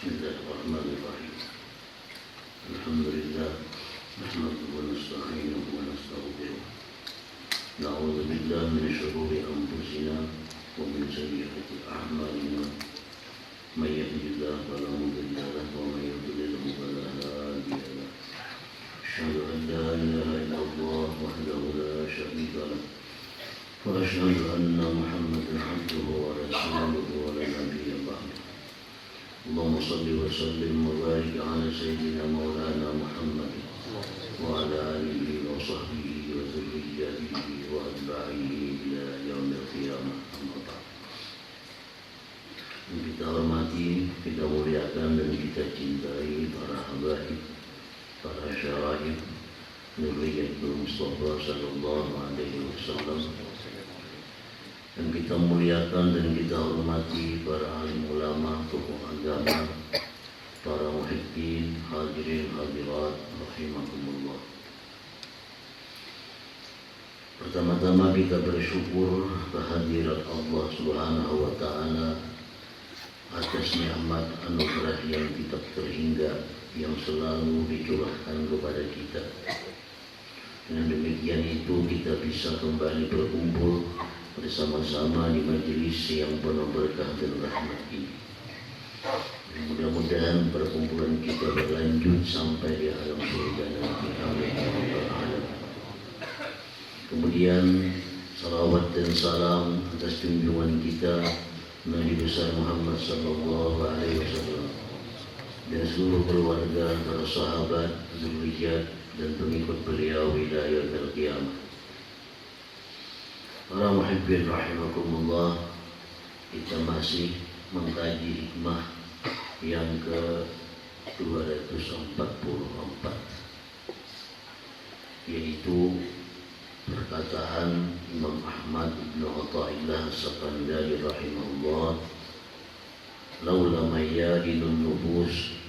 Bismillahirrahmanirrahim. Alhamdulillah. Nahmaduhu wa nasta'inuhu wa nastaghfiruh. Na'udzu billahi min shururi anfusina wa min sayyiati a'malina. May yahdihillahu fala mudilla lahu wa may yudlil fala hadiya lahu. Asyhadu an la ilaha illallah wahdahu la syarika lahu. Wa asyhadu anna Muhammadan 'abduhu wa rasuluhu wa la nabiyya ba'dahu. Allahumma salli wa sallim wa barik ala sayyidina maulana Muhammad wa ala alihi wa sahbihi wa dzurriyyatihi wa atba'ihi ila yaumil qiyamah. Amma ba'd. Kita hormati, kita muliakan dan kita cintai para habaib, para syaraib Nabiyatul Mustafa sallallahu alaihi wasallam. Dan kita muliakan dan kita hormati para alim ulama, tokoh agama, para muhibbin, hadirin hadirat rahimakumullah. Pertama-tama kita bersyukur kehadirat Allah Subhanahu wa taala atas nikmat anugerah yang tidak terhingga yang selalu dicurahkan kepada kita. Dengan demikian itu kita bisa kembali berkumpul bersama-sama di majelis yang penuh berkah dan rahmat ini. Mudah-mudahan perkumpulan kita berlanjut sampai di alam surga nanti. Amin. Kemudian salawat dan salam atas junjungan kita Nabi besar Muhammad sallallahu alaihi wasallam dan seluruh keluarga, para sahabat, zuriyat dan pengikut beliau hingga yaumil qiyamah. Para muhibbin rahimakumullah, kita masih mengkaji hikmah yang ke-244, yaitu perkataan Imam Ahmad bin Athaillah As-Sakandari rahimahullah, laula mayyadinun nufus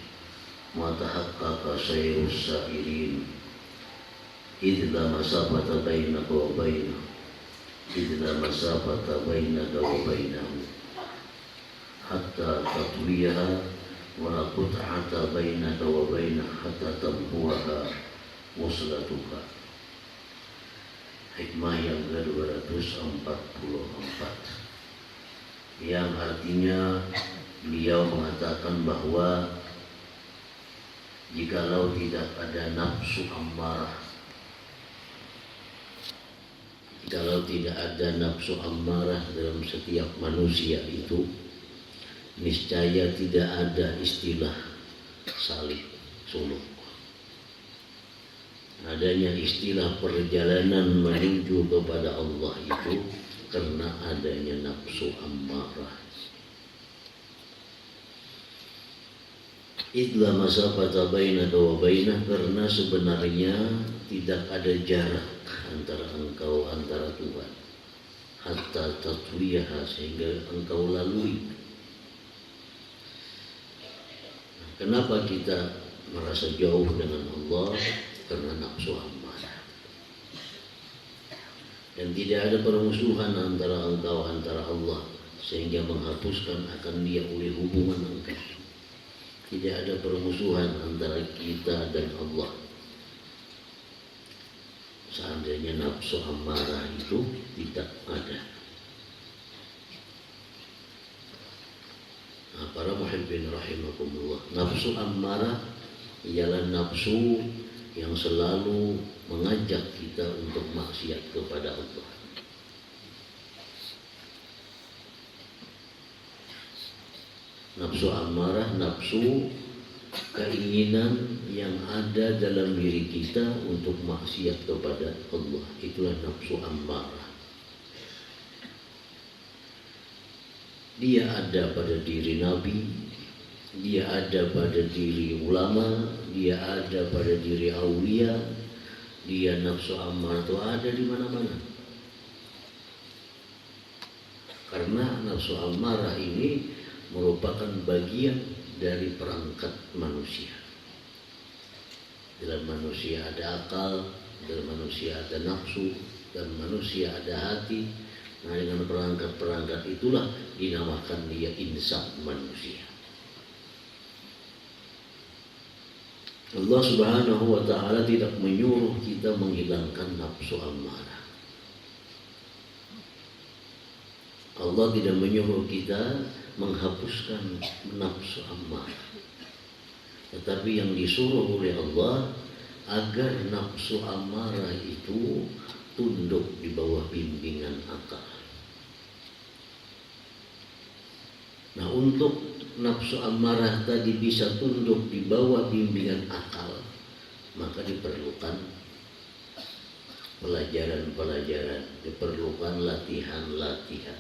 ma tahaqqaqa sayrus sa'irin idza masafata bainaka wa bainahu idza masafata bainaka wa bainahu hatta tatwiyaha wa la qut'ata bainaka wa bainahu hatta tamhuha waslatuka. Hikmah yang ke-244, yang artinya beliau mengatakan bahwa jikalau tidak ada nafsu ammarah, kalau tidak ada nafsu ammarah dalam setiap manusia itu, niscaya tidak ada istilah salih suluk. Adanya istilah perjalanan menuju kepada Allah itu karena adanya nafsu ammarah. Idla masafata bainaka wa bainah, karena sebenarnya tidak ada jarak antara engkau antara Tuhan, hatta tatwiyaha, sehingga engkau lalui. Kenapa kita merasa jauh dengan Allah? Karena nafsu ammarah. Dan tidak ada permusuhan antara engkau antara Allah sehingga menghapuskan akan dia oleh hubungan engkau. Tidak ada permusuhan antara kita dan Allah. Seandainya nafsu ammarah itu tidak ada. Nah, para muhibbin rahimakumullah, nafsu ammarah ialah nafsu yang selalu mengajak kita untuk maksiat kepada Allah. Nafsu ammarah, nafsu keinginan yang ada dalam diri kita untuk maksiat kepada Allah, itulah nafsu ammarah. Dia ada pada diri Nabi, dia ada pada diri ulama, dia ada pada diri aulia. Dia nafsu ammarah itu ada di mana-mana. Karena nafsu ammarah ini merupakan bagian dari perangkat manusia. Dalam manusia ada akal, dalam manusia ada nafsu, dalam manusia ada hati. Nah, dengan perangkat-perangkat itulah dinamakan dia insan manusia. Allah Subhanahu wa ta'ala tidak menyuruh kita menghilangkan nafsu amarah. Allah tidak menyuruh kita menghapuskan nafsu amarah. Tetapi yang disuruh oleh Allah agar nafsu amarah itu tunduk di bawah bimbingan akal. Nah, untuk nafsu amarah tadi bisa tunduk di bawah bimbingan akal, maka diperlukan pelajaran-pelajaran, diperlukan latihan-latihan.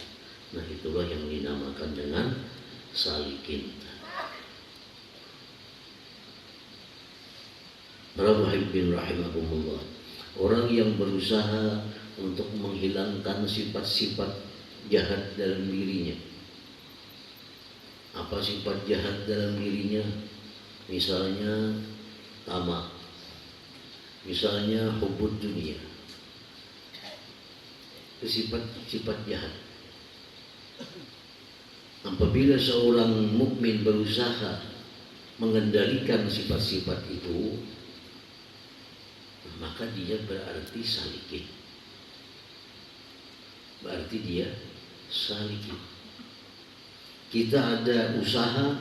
Nah, itulah yang dinamakan dengan salikin. Para muhibbin rahimahumullah, orang yang berusaha untuk menghilangkan sifat-sifat jahat dalam dirinya. Apa sifat jahat dalam dirinya? Misalnya tamak, misalnya hubbud dunia. Itu sifat-sifat jahat. Apabila seorang mukmin berusaha mengendalikan sifat-sifat itu, maka dia berarti salikin. Berarti dia salikin. Kita ada usaha,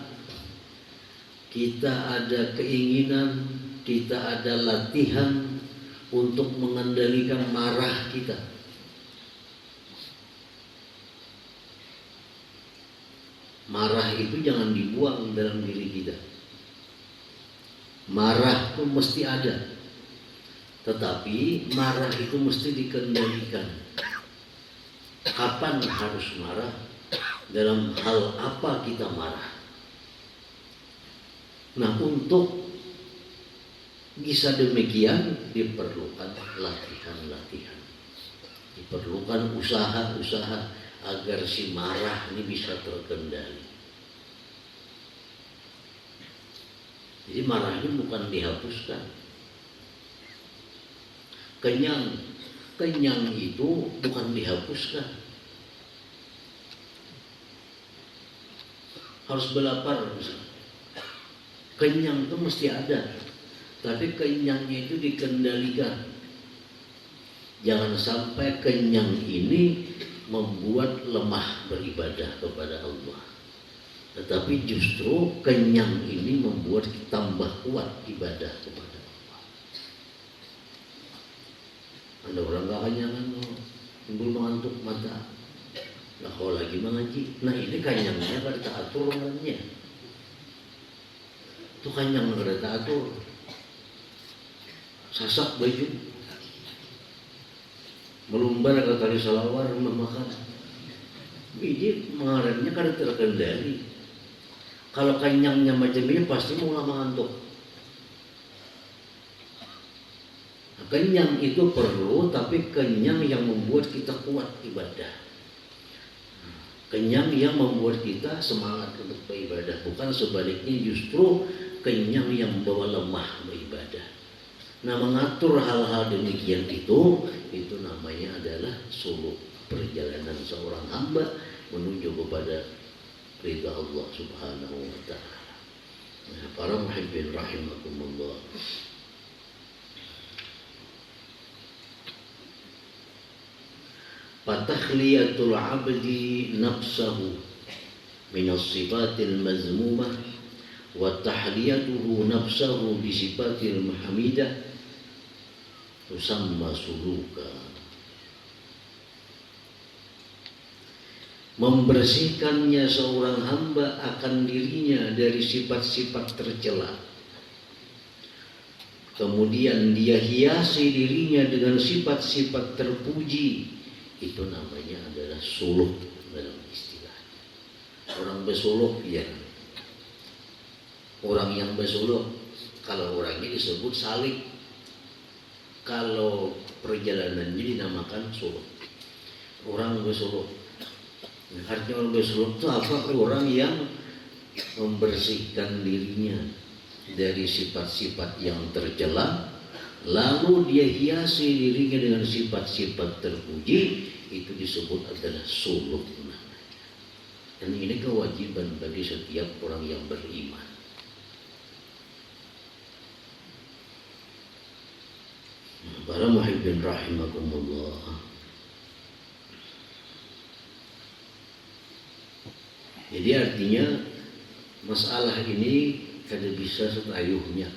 kita ada keinginan, kita ada latihan untuk mengendalikan marah kita. Marah itu jangan dibuang dalam diri kita. Marah itu mesti ada. Tetapi marah itu mesti dikendalikan. Kapan harus marah? Dalam hal apa kita marah? Nah, untuk bisa demikian diperlukan latihan-latihan. Diperlukan usaha-usaha agar si marah ini bisa terkendali. Jadi marahnya bukan dihapuskan. Kenyang itu bukan dihapuskan. Harus berlapar misalnya. Kenyang itu mesti ada, tapi kenyangnya itu dikendalikan. Jangan sampai kenyang ini membuat lemah beribadah kepada Allah. Tetapi justru kenyang ini membuat kita tambah kuat ibadah kepada Allah. Ada orang gak kenyangan, timbul mengantuk mata. Nah, kalau lagi mengaji, nah ini kenyangnya kada teratur lengannya. Itu kenyang kada teratur. Sasak baju, melumbar ke tali salawar memakan. Ini mengarangnya kada terkendali. Kalau kenyangnya macam ini pasti mulai mengantuk. Nah, kenyang itu perlu, tapi kenyang yang membuat kita kuat ibadah. Kenyang yang membuat kita semangat untuk beribadah, bukan sebaliknya justru kenyang yang membawa lemah beribadah. Nah, mengatur hal-hal demikian itu namanya adalah suluk perjalanan seorang hamba menuju kepada ridha Allah Subhanahu wa ta'ala. Nah, para muhibbin rahimakumullah, fatahliyatul abdi nafsahu minas sifatil mazmumah wa tahliyatuhu nafsahu bi sifatil mahamidah tusamma suluka. Membersihkannya seorang hamba akan dirinya dari sifat-sifat tercela, kemudian dia hiasi dirinya dengan sifat-sifat terpuji, itu namanya adalah suluk dalam istilah. Orang bersuluk ya. Orang yang bersuluk, kalau orangnya disebut salik. Kalau perjalanannya dinamakan suluk. Orang bersuluk. Artinya orang bersuluk itu apa? Orang yang membersihkan dirinya dari sifat-sifat yang tercela, lalu dia hiasi dirinya dengan sifat-sifat terpuji, itu disebut adalah suluk namanya. Dan ini kewajiban bagi setiap orang yang beriman. Para muhibbin rahimakumullah. Jadi artinya masalah ini kada bisa setayuhnya,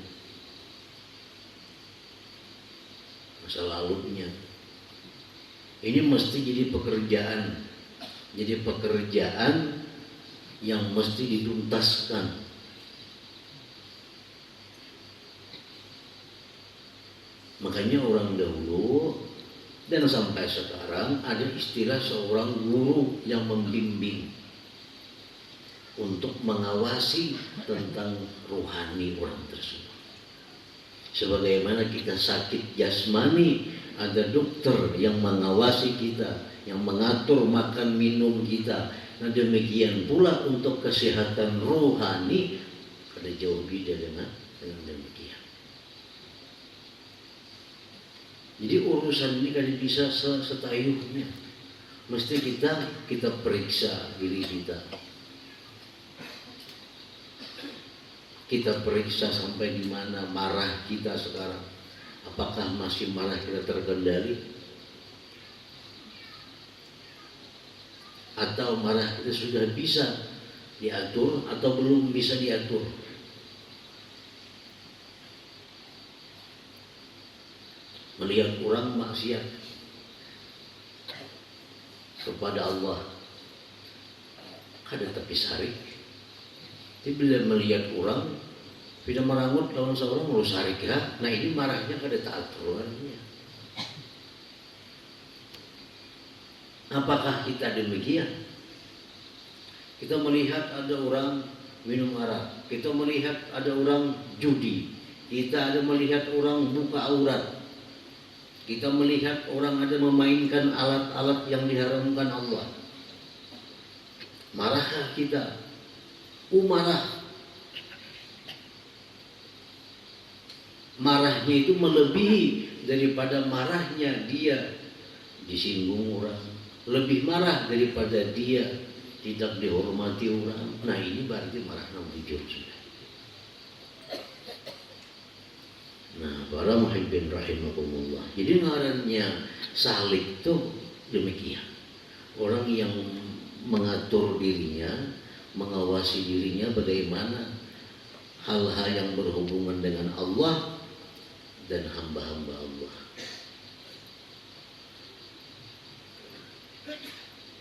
masa lalunya. Ini mesti jadi pekerjaan yang mesti dituntaskan. Makanya orang dahulu dan sampai sekarang ada istilah seorang guru yang membimbing untuk mengawasi tentang rohani orang tersebut. Sebagaimana kita sakit jasmani, ada dokter yang mengawasi kita, yang mengatur makan minum kita. Nah demikian pula untuk kesehatan rohani, ada jauh beda dengan demikian. Jadi urusan ini kan bisa setayuhnya. Mesti kita periksa diri kita. Kita periksa sampai di mana marah kita sekarang. Apakah masih marah kita terkendali? Atau marah kita sudah bisa diatur atau belum bisa diatur? Melihat orang maksiat kepada Allah, kada tapi sarik. Jadi bila melihat orang tidak merangut lawan seorang mau sarik ya. Nah ini marahnya kada tak aturannya. Apakah kita demikian? Kita melihat ada orang minum arak, kita melihat ada orang judi, kita ada melihat orang buka aurat. Kita melihat orang ada memainkan alat-alat yang diharamkan Allah. Marahkah kita? Marah. Marahnya itu melebihi daripada marahnya dia disinggung orang. Lebih marah daripada dia tidak dihormati orang. Nah ini berarti marah yang jujur sudah. Nah, para muhibbin rahimakumullah. Jadi ngarannya salik itu demikian. Orang yang mengatur dirinya, mengawasi dirinya bagaimana hal-hal yang berhubungan dengan Allah dan hamba-hamba Allah.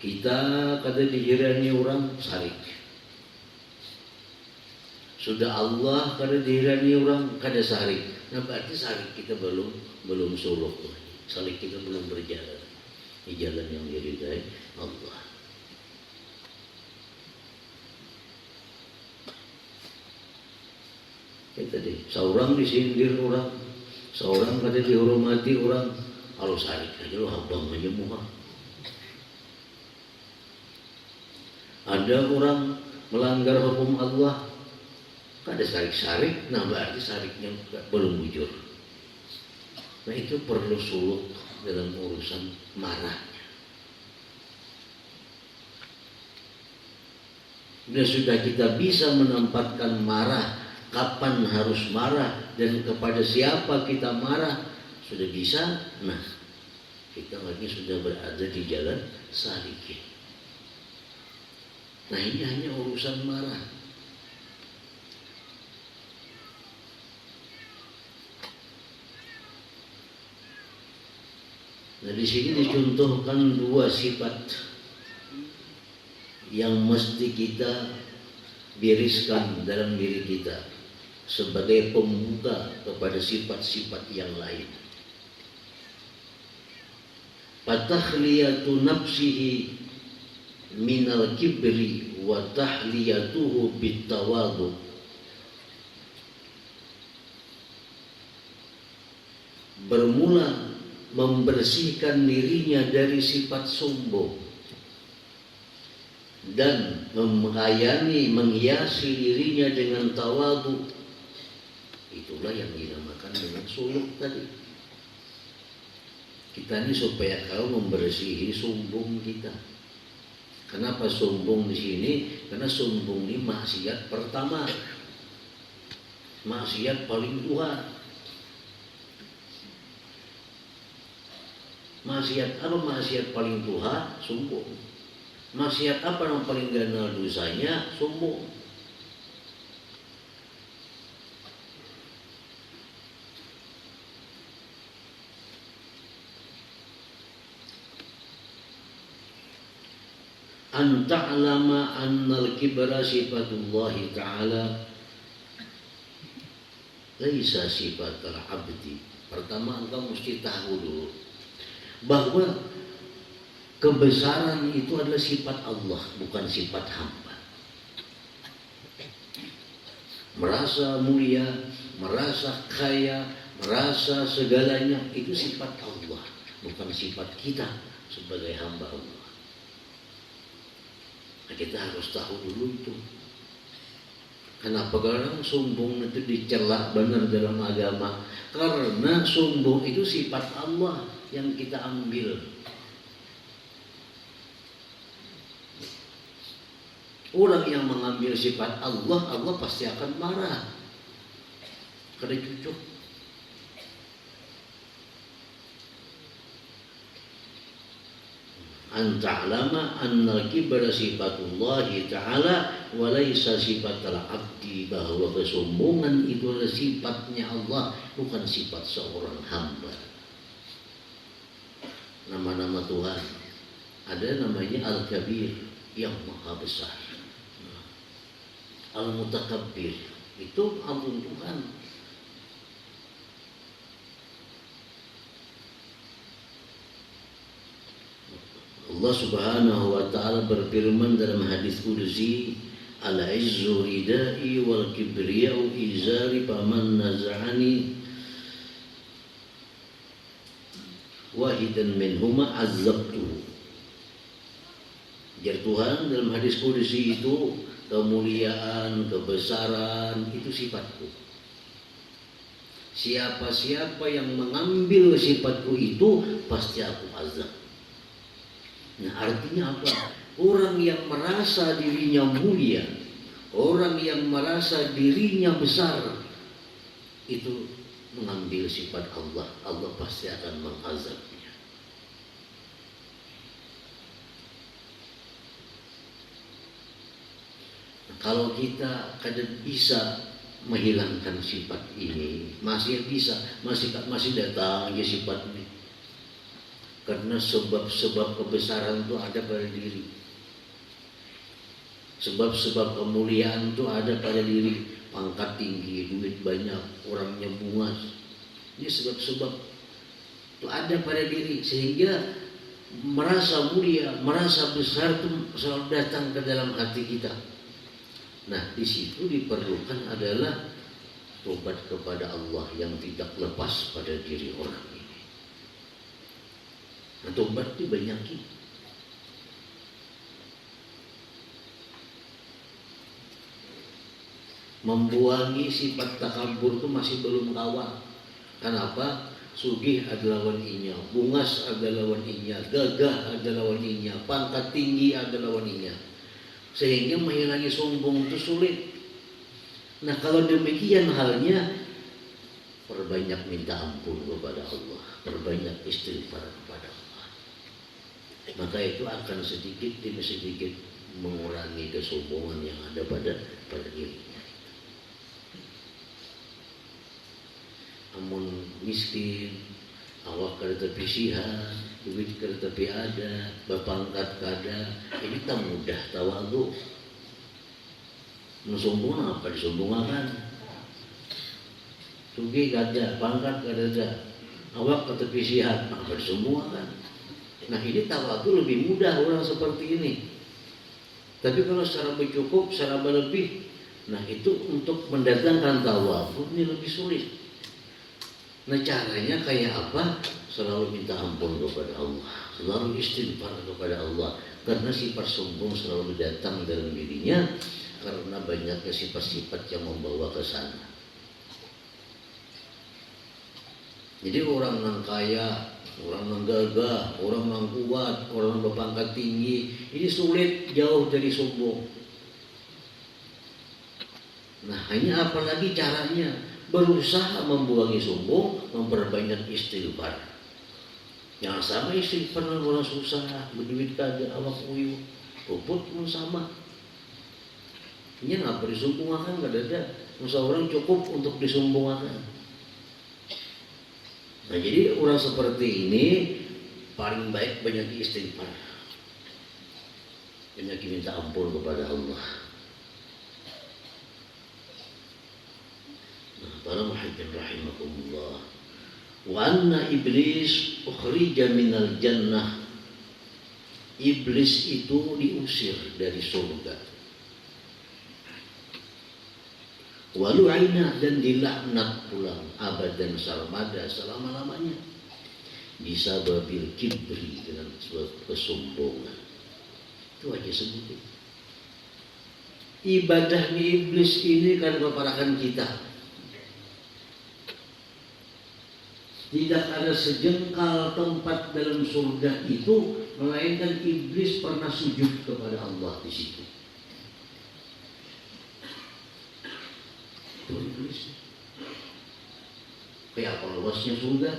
Kita kada dihirani orang sarik. Sudah Allah kada dihirani orang kada sarik. Nah berarti salik kita belum suluk, salik kita belum berjalan di jalan yang diridai Allah. Kayak tadi, seorang disindir orang, seorang kada dihormati orang, kalau salik aja lo habang aja muka. Ada orang melanggar hukum Allah, kada sarik-sarik, nah berarti sariknya belum bujur. Nah itu perlu suluk dalam urusan marahnya. Bila sudah kita bisa menempatkan marah, kapan harus marah dan kepada siapa kita marah, sudah bisa, nah kita lagi sudah berada di jalan salikin. Nah ini hanya urusan marah. Nah di sini dicontohkan dua sifat yang mesti kita bereskan dalam diri kita sebagai pembuka kepada sifat-sifat yang lain. Fatahliyatu nafsihi minal kibri wa tahliyatuhu bittawadu. Bermula membersihkan dirinya dari sifat sombong dan menghiasi dirinya dengan tawadu. Itulah yang dinamakan dengan suluk tadi. Kita ini supaya kau membersihi sombong kita. Kenapa sombong di sini? Karena sombong ini maksiat pertama, maksiat paling tua. Maksiat apa? Maksiat paling tuha, sombong. Maksiat apa yang paling ganal dosanya? Sombong. An ta'lama annal kibra sifatullahi ta'ala laisa sifatul abdi. Pertama engkau mesti tahu dulu bahwa kebesaran itu adalah sifat Allah, bukan sifat hamba. Merasa mulia, merasa kaya, merasa segalanya itu sifat Allah, bukan sifat kita sebagai hamba Allah. Nah, kita harus tahu dulu itu. Kenapa orang sombong itu dicela benar dalam agama? Karena sombong itu sifat Allah yang kita ambil. Orang yang mengambil sifat Allah, Allah pasti akan marah. Kada cucuk. An ta'lama anna kibra sifatullahi ta'ala wa laysa sifatul abdi, bahwa kesombongan itu adalah sifatnya Allah, bukan sifat seorang hamba. Nama-nama Tuhan ada namanya Al-Kabir yang maha besar, Al-Mutakabbir itu ampun Tuhan. Allah Subhanahu wa ta'ala berfirman dalam hadis qudsi, al-izzu ridai wal kibriyau izari faman naz'ani wahidan minhuma azabtu. Jar Tuhan dalam hadis qudsi itu, kemuliaan, kebesaran itu sifatku. Siapa-siapa yang mengambil sifatku itu pasti aku azab. Nah, artinya apa? Orang yang merasa dirinya mulia, orang yang merasa dirinya besar, itu mengambil sifat Allah, Allah pasti akan mengazabnya. Nah, kalau kita kadang bisa menghilangkan sifat ini, masih bisa, masih datang ya sifat ini. Karena sebab-sebab kebesaran itu ada pada diri. Sebab-sebab kemuliaan itu ada pada diri. Pangkat tinggi, duit banyak, orangnya bungas. Ini sebab-sebab itu ada pada diri. Sehingga merasa mulia, merasa besar itu selalu datang ke dalam hati kita. Nah, di situ diperlukan adalah tobat kepada Allah yang tidak lepas pada diri orang ini. Nah, tobat itu banyakin. Membuangi sifat takabur itu masih belum kawan. Kenapa? Sugih adalah waninya, bungas adalah waninya, gagah adalah waninya, pangkat tinggi adalah waninya. Sehingga menghilangi sombong itu sulit. Nah, kalau demikian halnya, perbanyak minta ampun kepada Allah, perbanyak istighfar kepada Allah. Maka itu akan sedikit demi sedikit mengurangi kesombongan yang ada pada dirinya. Amun miskin, awak kada tepi sihat, duit kada tepi ada, bapangkat kada, ini tak mudah tawadhu. Mensombong apa disombongakan? Sugih kada, pangkat kada ada, awak kada tepi sihat, apa disombongakan? Nah, ini tawadhu lebih mudah orang seperti ini. Tapi kalau secara bercukup, secara berlebih, nah itu untuk mendatangkan tawadhu ini lebih sulit. Nah, caranya kayak apa? Selalu minta ampun kepada Allah, selalu istighfar kepada Allah. Karena sifat sombong selalu datang dalam dirinya karena banyaknya sifat-sifat yang membawa ke sana. Jadi orang yang kaya, orang yang gagah, orang yang kuat, orang yang berpangkat tinggi, ini sulit jauh dari sombong. Nah, hanya apalagi caranya? Berusaha membuangi sombong, memperbanyak istighfar. Yang sama istighfar orang susah, berduit kagak, awak uyuh, puput pun sama. Ini ngapa disumbungakan, gak ada. Masa orang cukup untuk disumbungakan. Nah jadi orang seperti ini paling baik banyak istighfar, banyak minta ampun kepada Allah. Nah, para muhibbin rahimakumullah, wa anna iblis ukhrija minal jannah. Iblis itu diusir dari surga. Walu'ina, dan dilaknat pulang abadan sarmada, selama-lamanya. Bisa babil kibri, dengan sebab kesombongan. Itu aja sebutin. Ibadahnya iblis ini kan memparakan kita. Tidak ada sejengkal tempat dalam surga itu melainkan iblis pernah sujud kepada Allah di situ. Itu iblis. Kayak apa luasnya surga?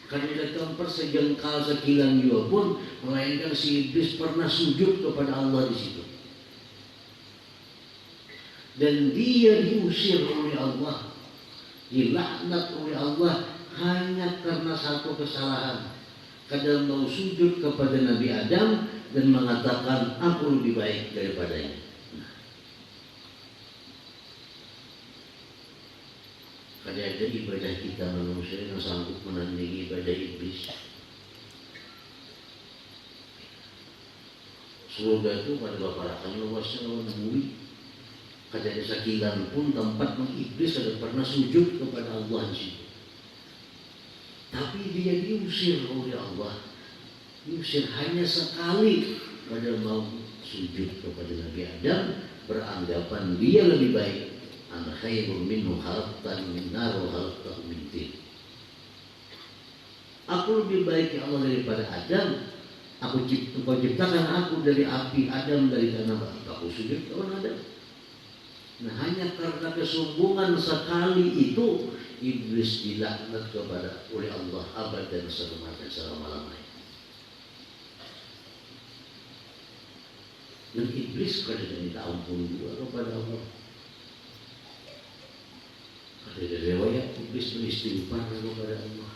Karena tidak tempat sejengkal sekilan jua pun melainkan si iblis pernah sujud kepada Allah di situ. Dan dia diusir oleh Allah, dilaknat oleh Allah hanya karena satu kesalahan. Kadang mau sujud kepada Nabi Adam dan mengatakan aku lebih baik daripadanya. Kadang ada ibadah kita manusia yang sanggup menandingi ibadah iblis. Surga itu pada baparakan luasnya lawan bumi. Kada ada sakilan pun tempat iblis kada pernah sujud kepada Allah di situ. Tapi dia diusir oleh Allah. Diusir hanya sekali pada mau sujud kepada Nabi Adam, beranggapan dia lebih baik. Ana khairun minhu khalaqtan min nar wa khalaqtahu min tin. Aku lebih baik ya Allah daripada Adam. Kau ciptakan aku dari api, Adam dari tanah. Aku sujud kepada Adam. Nah hanya karena kesombongan sekali itu iblis dilaknat kepada oleh Allah abadan selama-lamanya. Dan iblis kadang minta ampun juga kepada Allah. Ada riwayat iblis beristighfar kepada Allah.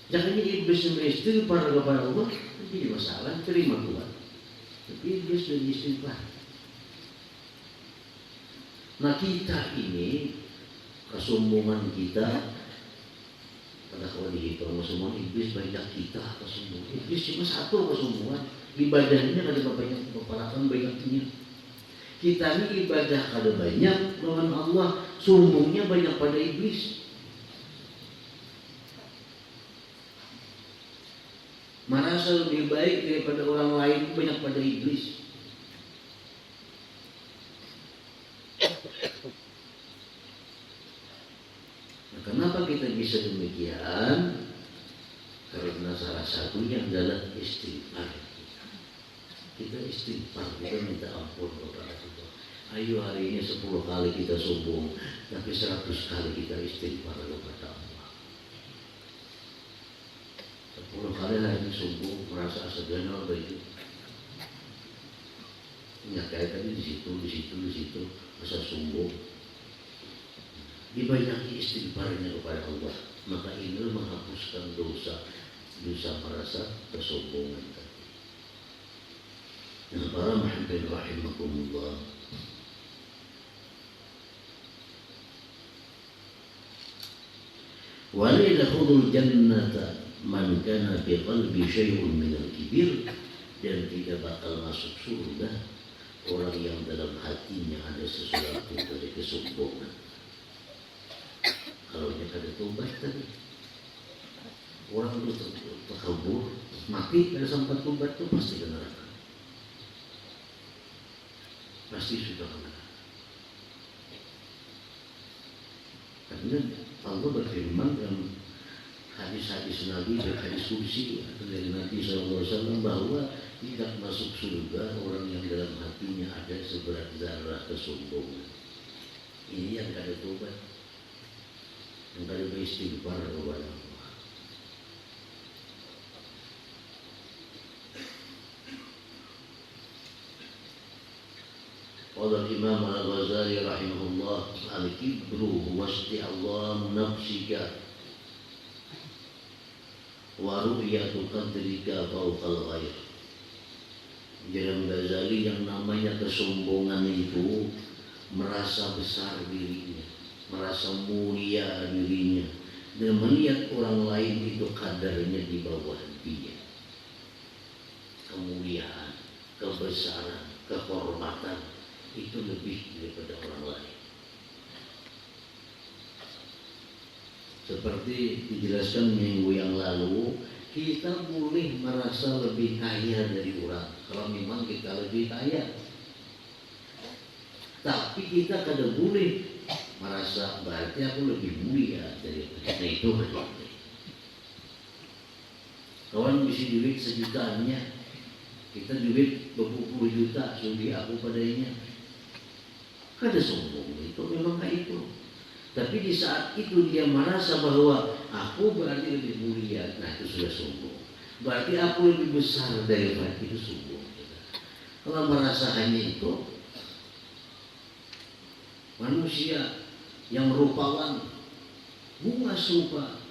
Jangan iblis beristighfar kepada Allah, jadi masalah terima Tuhan. Tapi iblis beristighfar. Nah kita ini kesombongan kita pada kalau dihitung kesombongan iblis banyak kita kesombongan. Iblis cuma satu kesombongan, ibadahnya ada banyak keparakan banyaknya. Kita ini ibadah kada banyak lawan Allah, sombongnya banyak pada iblis. Merasa lebih baik daripada orang lain banyak pada iblis. Nah, kenapa kita bisa demikian? Karena salah satunya adalah istighfar. Kita istighfar, kita minta ampun kepada Allah. Ayo hari ini 10 kali kita sombong, tapi 100 kali kita istighfar kepada Allah. 10 kali hari ini sombong, merasa segala begitu. Kayak tadi di situ, masa sombong. Dibanyaki istighfarnya kepada Allah, maka ini menghapuskan dosa merasa kesombongan tadi. Nah, para muhibbin rahimakumullah, wa la yadkhulul jannata man kana fi qalbi syai'un min al-kibir, dan tidak bakal masuk surga orang yang dalam hatinya ada sesuatu dari kesombongan. Kalau dia kada tobat tadi, orang itu terkabur, mati kada sempat tobat itu pasti ke neraka. Pasti sudah ke neraka. Karena Allah berfirman dalam hadis-hadis Nabi dan hadis kursi dari Nabi SAW bahwa tidak masuk surga orang yang dalam hatinya ada seberat zarah kesombongan. Ini yang kada tobat. yang kada beristighfar kepada Allah. Qala Imam Al-Ghazali rahimahullah, al-kibru huwa isti'dhamu nafsika wa ru'yatu qadrika fawqal ghair. Imam Ghazali, yang namanya kesombongan itu merasa besar dirinya, merasa mulia dirinya, dan melihat orang lain itu kadarnya di bawah dia. Kemuliaan, kebesaran, kehormatan itu lebih daripada orang lain. Seperti dijelaskan minggu yang lalu, kita boleh merasa lebih kaya dari orang kalau memang kita lebih kaya. Tapi kita kada boleh merasa berarti aku lebih mulia daripada itu. Kawan bisa duit sejutanya, kita duit 20 juta sudi aku padanya. Kada sombong, itu memang kayak itu. Tapi di saat itu dia merasa bahwa aku berarti lebih mulia, nah itu sudah sombong. Berarti aku lebih besar daripada itu, sombong. Kalau merasa hanya itu, manusia yang rupawan, bungas rupa,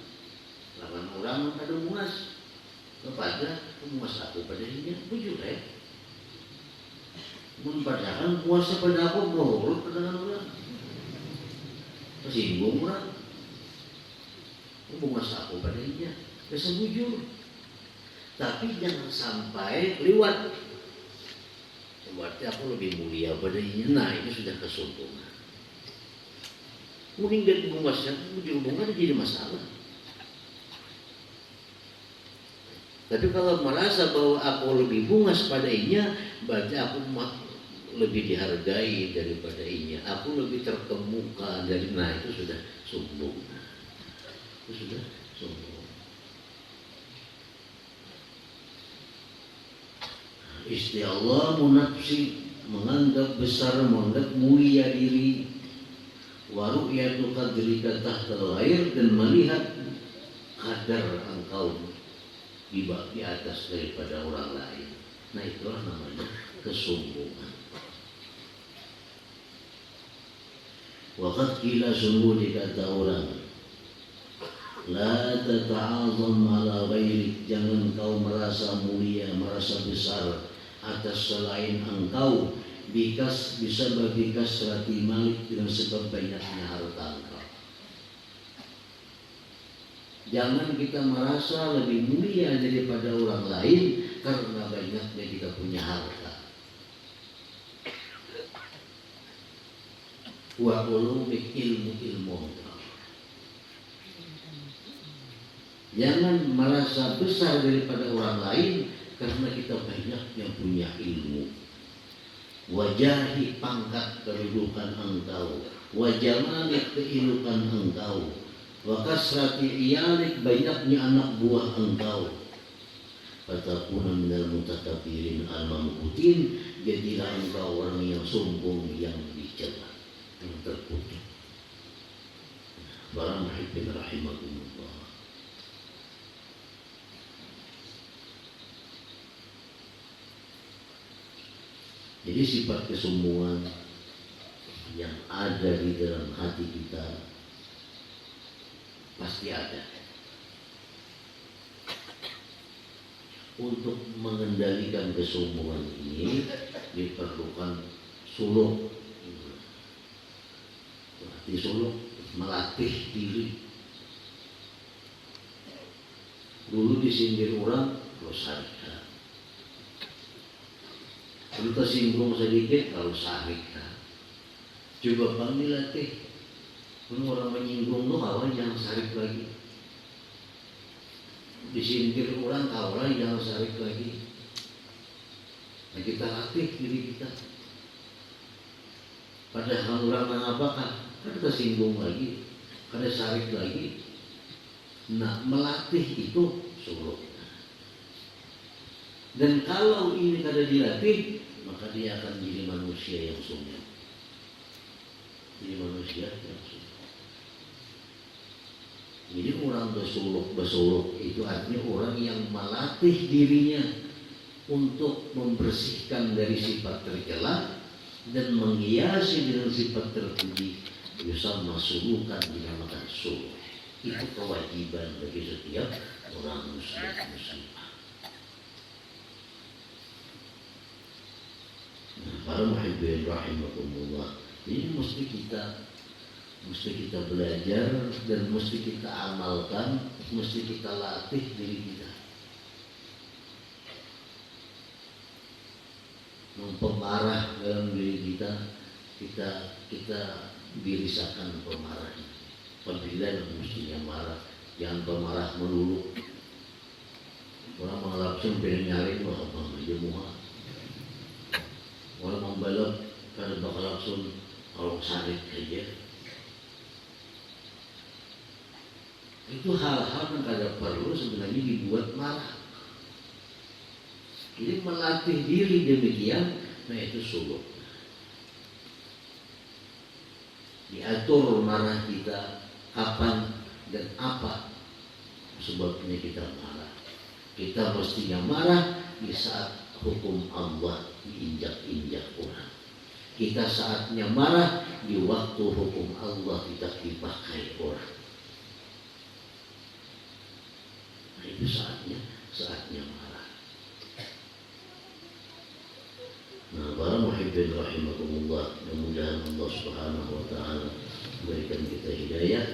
lawan orang ada bungas, kepada bungas aku padanya, bujur padahal puasa pada aku berurut pada orang, tersinggung orang, bungas aku padanya, bisa bujur. Tapi jangan sampai lewat, berarti aku lebih mulia padanya, nah itu sudah kesombongan. Mungkin dari bungasnya, bujur bunga jadi masalah. Tapi kalau merasa bahwa aku lebih bungas padanya, berarti aku lebih dihargai daripada inya, aku lebih terkemuka dari, nah itu sudah sombong. Itu sudah sombong. Isti'dhamu nafsi, menganggap besar, menganggap mulia diri. Wa ru'yatu qadrika tahtal ghair, dan melihat kadar engkau di atas daripada orang lain. Nah itulah namanya kesombongan. Waqad qila, sungguh dikata orang, la tata'azam ala ghairik, jangan kau merasa mulia, merasa besar atas selain engkau, bisa bagi kasrati malik, dengan sebab banyaknya harta engkau. Jangan kita merasa lebih mulia daripada orang lain karena banyaknya kita punya harta. Wa ulumik ilmu engkau. Jangan merasa besar daripada orang lain karena kita banyak yang punya ilmu. Wajahi, pangkat kedudukan engkau, wajamalik, kehidupan engkau, wa kasrati iyalik, banyaknya anak buah engkau. Fatakuna minal mutakabbirin al-mamqutin, jadilah engkau orang yang sombong, yang dicela, yang terkutuk. Para muhibbin rahimakumullah. Jadi sifat kesombongan yang ada di dalam hati kita pasti ada. Untuk mengendalikan kesombongan ini diperlukan suluk. Melatih suluk, melatih diri. Dulu disindir orang, terus harga. Kalau tersinggung sedikit, kalau sarika. Coba bang dilatih. Kalau orang menyinggung tuh kawan jangan sarik lagi. Disindir orang kawan jangan sarik lagi. Nah kita latih diri kita. Padahal orang mengapakah? Kan tersinggung lagi, kada sarik lagi. Nah melatih itu suluk. Dan kalau ini kada dilatih, maka dia akan jadi manusia yang sombong. Jadi manusia yang sombong. orang bersuluk itu artinya orang yang melatih dirinya untuk membersihkan dari sifat tercela dan menghiasi dengan sifat terpuji. Bisa masulukan dinamakan suluk. Itu kewajiban bagi setiap orang muslimah. Nah, para muhibbin rahimakumullah, ini mesti kita belajar dan mesti kita amalkan, mesti kita latih diri kita. Pemarah dalam diri kita birisakan pemarahnya. Apabila mestinya marah, jangan pemarah melulu. Orang mengelapsun pengen nyari apa aja muha. Orang membalap karena bakal lapsun kalau sarik aja. Itu hal-hal yang kada perlu sebenarnya dibuat marah. Jadi melatih diri demikian, nah itu suluk. Diatur marah kita kapan dan apa sebabnya kita marah. Kita mestinya marah di saat hukum Allah diinjak-injak orang. Kita saatnya marah di waktu hukum Allah tidak dipakai orang. Nah, itu saatnya marah. Nah, para muhibbin rahimakumullah, mudah-mudahan Allah Subhanahu wa taala memberikan kita hidayah,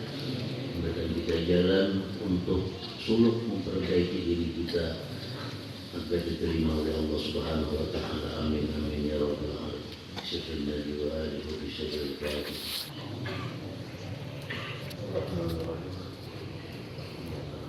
memberikan kita jalan untuk suluk memperbaiki diri kita agar diterima oleh Allah Subhanahu wa taala. Amin amin ya rabbal alamin. Syukur